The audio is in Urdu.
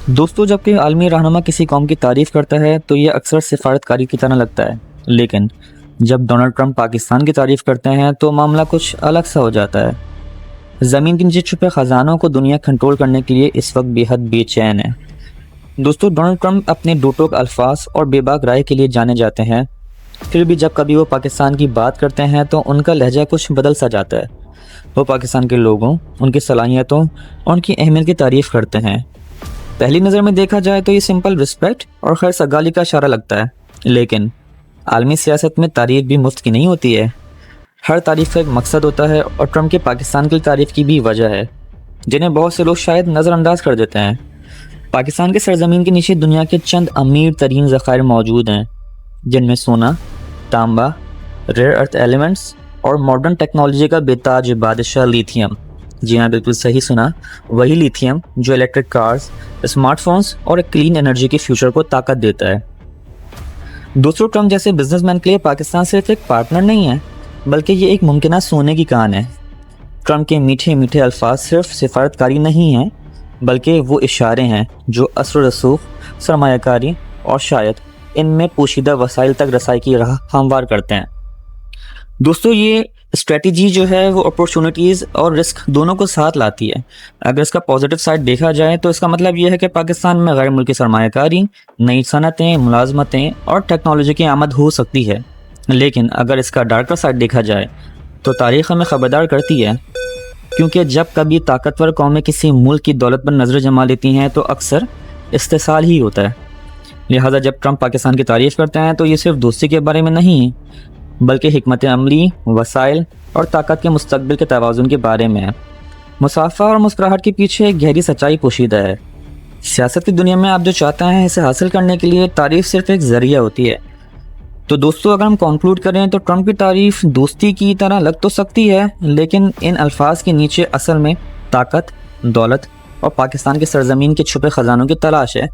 دوستو، جب کوئی عالمی رہنما کسی قوم کی تعریف کرتا ہے تو یہ اکثر سفارت کاری کی طرح لگتا ہے، لیکن جب ڈونلڈ ٹرمپ پاکستان کی تعریف کرتے ہیں تو معاملہ کچھ الگ سا ہو جاتا ہے۔ زمین کے نیچے چھپے خزانوں کو دنیا کنٹرول کرنے کے لیے اس وقت بے حد بے چین ہے۔ دوستو، ڈونلڈ ٹرمپ اپنے دو ٹوک الفاظ اور بے باک رائے کے لیے جانے جاتے ہیں، پھر بھی جب کبھی وہ پاکستان کی بات کرتے ہیں تو ان کا لہجہ کچھ بدل سا جاتا ہے۔ وہ پاکستان کے لوگوں، ان کی صلاحیتوں اور ان کی اہمیت کی تعریف کرتے ہیں۔ پہلی نظر میں دیکھا جائے تو یہ سمپل رسپیکٹ اور خیر سگالی کا اشارہ لگتا ہے، لیکن عالمی سیاست میں تعریف بھی مفت کی نہیں ہوتی ہے۔ ہر تعریف کا ایک مقصد ہوتا ہے، اور ٹرمپ کے پاکستان کی تعریف کی بھی وجہ ہے جنہیں بہت سے لوگ شاید نظر انداز کر دیتے ہیں۔ پاکستان کے سرزمین کے نیچے دنیا کے چند امیر ترین ذخائر موجود ہیں، جن میں سونا، تانبا، ریئر ارتھ ایلیمنٹس اور ماڈرن ٹیکنالوجی کا بے تاج بادشاہ لیتھیم۔ جی ہاں، بالکل صحیح سنا، وہی لیتھیم جو الیکٹرک کارز، اسمارٹ فونز اور ایک کلین انرجی کے فیوچر کو طاقت دیتا ہے۔ دوسروں، ٹرمپ جیسے بزنس مین کے لیے پاکستان صرف ایک پارٹنر نہیں ہے، بلکہ یہ ایک ممکنہ سونے کی کان ہے۔ ٹرمپ کے میٹھے میٹھے الفاظ صرف سفارت کاری نہیں ہیں، بلکہ وہ اشارے ہیں جو اثر و رسوخ، سرمایہ کاری اور شاید ان میں پوشیدہ وسائل تک رسائی کی راہ ہموار کرتے ہیں۔ دوستو، یہ اسٹریٹجی جو ہے وہ اپورچونٹیز اور رسک دونوں کو ساتھ لاتی ہے۔ اگر اس کا پازیٹیو سائڈ دیکھا جائے تو اس کا مطلب یہ ہے کہ پاکستان میں غیر ملکی سرمایہ کاری، نئی صنعتیں، ملازمتیں اور ٹیکنالوجی کی آمد ہو سکتی ہے، لیکن اگر اس کا ڈارکر سائڈ دیکھا جائے تو تاریخ ہمیں خبردار کرتی ہے، کیونکہ جب کبھی طاقتور قومیں کسی ملک کی دولت پر نظر جما لیتی ہیں تو اکثر استحصال ہی ہوتا ہے۔ لہٰذا جب ٹرمپ پاکستان کی تعریف کرتے ہیں تو یہ صرف دوستی کے بارے میں نہیں، بلکہ حکمت عملی، وسائل اور طاقت کے مستقبل کے توازن کے بارے میں ہے۔ مسافہ اور مسکراہٹ کے پیچھے ایک گہری سچائی پوشیدہ ہے۔ سیاست کی دنیا میں آپ جو چاہتے ہیں اسے حاصل کرنے کے لیے تعریف صرف ایک ذریعہ ہوتی ہے۔ تو دوستو، اگر ہم کنکلوڈ کریں تو ٹرمپ کی تعریف دوستی کی طرح لگ تو سکتی ہے، لیکن ان الفاظ کے نیچے اصل میں طاقت، دولت اور پاکستان کے سرزمین کے چھپے خزانوں کی تلاش ہے۔